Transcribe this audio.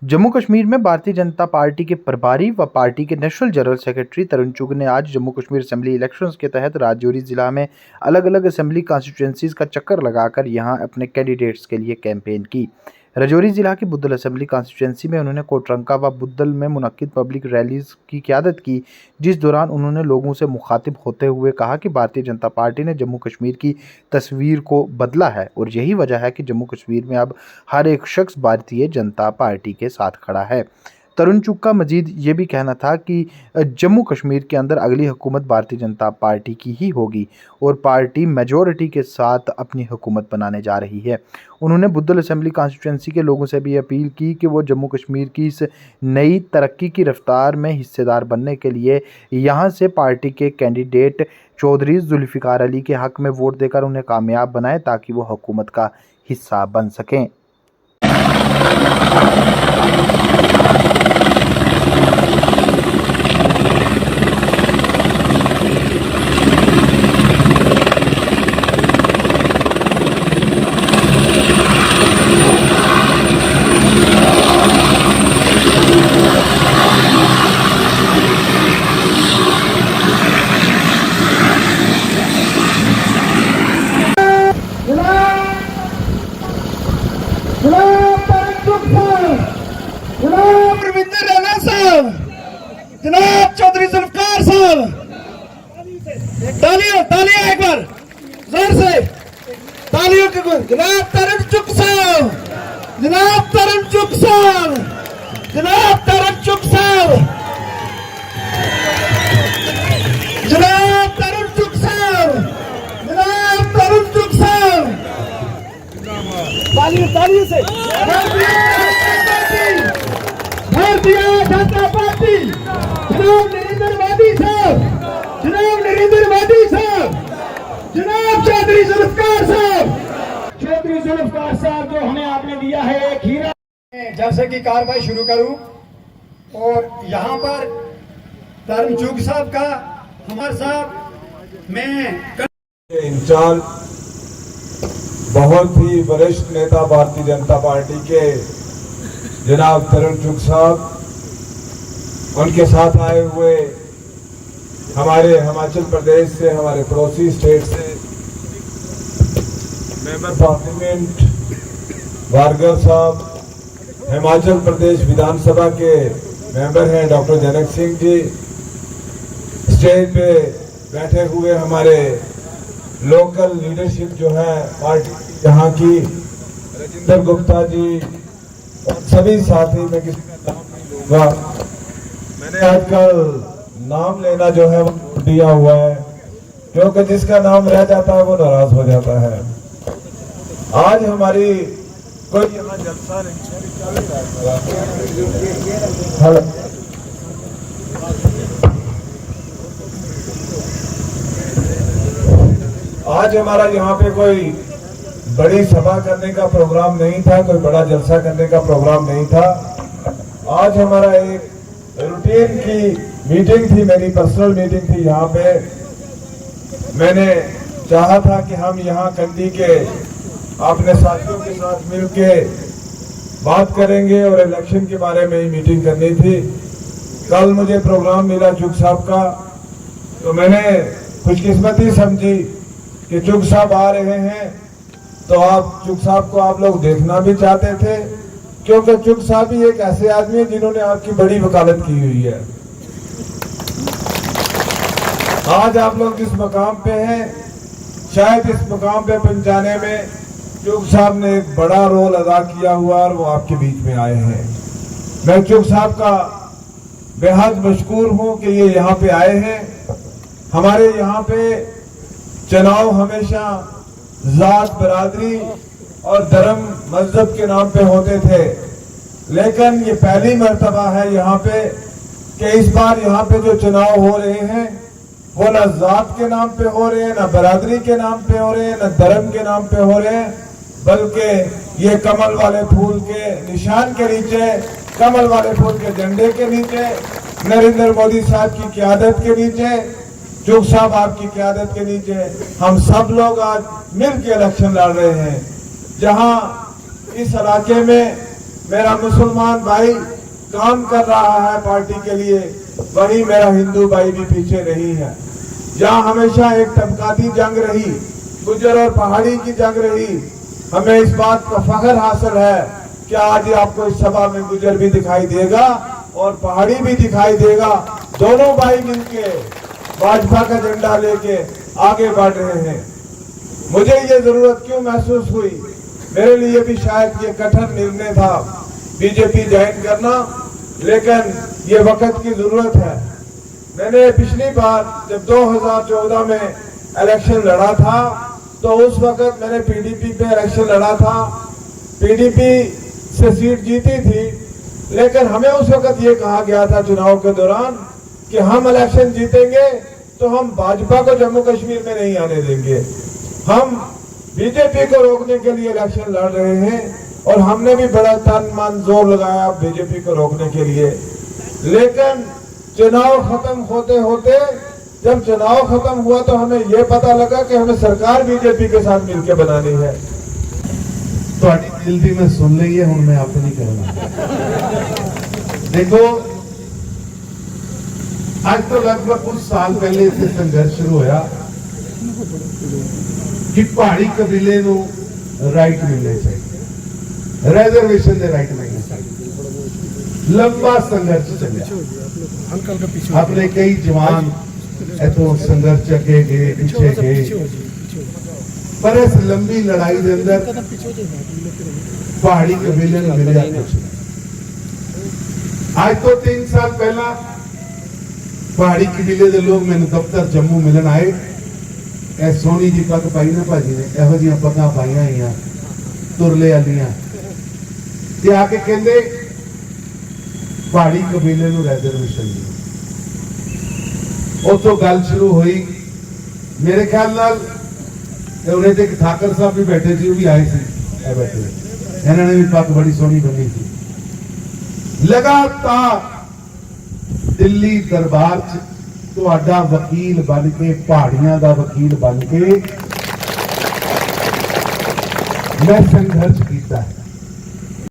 जम्मू कश्मीर में भारतीय जनता पार्टी के प्रभारी व पार्टी के नेशनल जनरल सेक्रेटरी तरुण चुग ने आज जम्मू कश्मीर असेंबली इलेक्शंस के तहत राजौरी जिला में अलग अलग असेंबली कॉन्स्टिट्यूंसीज का चक्कर लगाकर यहां अपने कैंडिडेट्स के लिए कैंपेन की। राजौरी जिला की बुद्धल असेंबली कॉन्स्टिट्यूंसी में उन्होंने कोटरंका व बुद्धल में मुनक्किद पब्लिक रैलीज की क़यादत की, जिस दौरान उन्होंने लोगों से मुखातिब होते हुए कहा कि भारतीय जनता पार्टी ने जम्मू कश्मीर की तस्वीर को बदला है और यही वजह है कि जम्मू कश्मीर में अब हर एक शख्स भारतीय जनता पार्टी के साथ खड़ा है। तरुण चुग का मजीद ये भी कहना था कि जम्मू कश्मीर के अंदर अगली हुकूमत भारतीय जनता पार्टी की ही होगी और पार्टी मेजॉरिटी के साथ अपनी हुकूमत बनाने जा रही है। उन्होंने बुद्धल असेंबली कॉन्स्टिट्यूंसी के लोगों से भी अपील की कि वो जम्मू कश्मीर की इस नई तरक्की की रफ्तार में हिस्सेदार बनने के लिए यहाँ से पार्टी के कैंडिडेट चौधरी जुल्फ़िकार अली के हक़ में वोट देकर उन्हें कामयाब बनाएं ताकि वो हुकूमत का हिस्सा बन सकें। जनाब चौधरी जुल्फ़िकार साहब, तालियां तालियां एक बार जोर से तालियों के गुण। जनाब तरुण चुग साहब, जनाब तरुण चुग साहब, जनाब तरुण चुग साहब, जनाब तरुण चुग साहब, जनाब तरुण चुग साहब, तालियों से भारतीय जनता पार्टी, जनाब नरेंद्र मोदी साहब, जनाब नरेंद्र मोदी साहब, जनाब चौधरी जुल्फ़िकार साहब, चौधरी जुल्फ़िकार साहब जो हमें आपने दिया है एक हीरा। जैसे कि कार्रवाई शुरू करूं और यहाँ पर तरुण चुग साहब का हमारे साहब मैं इंचार्ज बहुत ही वरिष्ठ नेता भारतीय जनता पार्टी के जनाब तरुण चुग साहब, उनके साथ आए हुए हमारे हिमाचल प्रदेश से, हमारे पड़ोसी स्टेट से मेंबर पार्लियामेंट वारगर साहब, हिमाचल प्रदेश विधानसभा के मेंबर हैं डॉक्टर जनक सिंह जी, स्टेज पे बैठे हुए हमारे लोकल लीडरशिप जो है पार्टी यहाँ की, राजेंद्र गुप्ता जी और सभी साथी, मैं किसी का नाम नहीं लूंगा। मैंने आजकल नाम लेना जो है वो दिया हुआ है, क्योंकि जिसका नाम रह जाता है वो नाराज हो जाता है। आज हमारी कोई यहाँ जलसा नहीं, आज हमारा यहाँ पे कोई बड़ी सभा करने का प्रोग्राम नहीं था, कोई बड़ा जलसा करने का प्रोग्राम नहीं था। आज हमारा एक रूटीन की मीटिंग थी, मेरी पर्सनल मीटिंग थी। यहाँ पे मैंने चाहा था कि हम यहाँ कंडी के अपने साथियों के साथ मिलके बात करेंगे और इलेक्शन के बारे में ही मीटिंग करनी थी। कल मुझे प्रोग्राम मिला चुग साहब का, तो मैंने खुशकिस्मती समझी कि चुग साहब आ रहे हैं, तो आप चुग साहब को आप लोग देखना भी चाहते थे, क्योंकि चुग साहब ही एक ऐसे आदमी है जिन्होंने आपकी बड़ी वकालत की हुई है। आज आप लोग जिस मकाम पे हैं, शायद इस मकाम पे पहुंचाने में चुग साहब ने एक बड़ा रोल अदा किया हुआ और वो आपके बीच में आए हैं। मैं चुग साहब का बेहद मशकूर हूं कि ये यहाँ पे आए हैं। हमारे यहाँ पे चुनाव हमेशा जात, बरादरी और धर्म, मजहब के नाम पे होते थे, लेकिन ये पहली मर्तबा है यहाँ पे कि इस बार यहाँ पे जो चुनाव हो रहे हैं वो न जात के नाम पे हो रहे हैं, न बरादरी के नाम पे हो रहे हैं, न धर्म के नाम पे हो रहे हैं, बल्कि ये कमल वाले फूल के निशान के नीचे, कमल वाले फूल के झंडे के नीचे, नरेंद्र मोदी साहब की क़यादत के नीचे, चुग साहब आपकी क़यादत के नीचे हम सब लोग आज मिल के इलेक्शन लड़ रहे हैं। जहां इस इलाके में मेरा मुसलमान भाई काम कर रहा है पार्टी के लिए, वहीं मेरा हिंदू भाई भी पीछे नहीं है। जहां हमेशा एक तबकाती जंग रही, गुजर और पहाड़ी की जंग रही, हमें इस बात का फख्र हासिल है कि आज आपको इस सभा में गुजर भी दिखाई देगा और पहाड़ी भी दिखाई देगा। दोनों भाई मिलके भाजपा का झंडा लेके आगे बढ़ रहे हैं। मुझे ये जरूरत क्यों महसूस हुई, मेरे लिए भी शायद ये कठिन निर्णय था बीजेपी ज्वाइन करना, लेकिन ये वक्त की जरूरत है। मैंने पिछली बार जब 2014 में इलेक्शन लड़ा था तो उस वक्त मैंने पीडीपी पे इलेक्शन लड़ा था, पीडीपी से सीट जीती थी, लेकिन हमें उस वक्त ये कहा गया था चुनाव के दौरान कि हम इलेक्शन जीतेंगे तो हम भाजपा को जम्मू कश्मीर में नहीं आने देंगे। हम बीजेपी को रोकने के लिए इलेक्शन लड़ रहे हैं और हमने भी बड़ा तन मन जोर लगाया बीजेपी को रोकने के लिए। लेकिन चुनाव खत्म होते होते जब चुनाव खत्म हुआ तो हमें यह पता लगा कि हमें सरकार बीजेपी के साथ मिलकर बनानी है। तो दिल में सुन ली है, हूं मैं आपको नहीं कहना। देखो, आज तो लगभग कुछ साल पहले से संघर्ष शुरू होया कि पहाड़ी कबीले को राइट मिलने चाहिए, रिजर्वेशन के राइट मिलने चाहिए। लंबा संघर्ष चलिया, अपने कई जवान इतो संघर्ष अगे गए, पीछे गए, पर इस लंबी लड़ाई के अंदर पहाड़ी कबीले ने मिले कुछ। आज तो 3 साल पहला पहाड़ी कबीले के लोग मैंने दफ्तर जम्मू मिलन आए। ए सोनी जी पग पाई ना भाजी ने, एहो जी पगा पाइया हुई तुरले वालियां, ते आके कहते पहाड़ी कबीले को रिजर्वेशन दी। उतो गल शुरू हुई। मेरे ख्याल नाल उन्हें एक ठाकर साहब भी बैठे थे, वो भी आए थे, बैठे इन्होंने भी पग बड़ी सोहनी बनी थी। लगातार दिल्ली दरबार च तुहाडा वकील बन के, पहाड़ियां दा वकील बन के मैं संघर्ष किया है।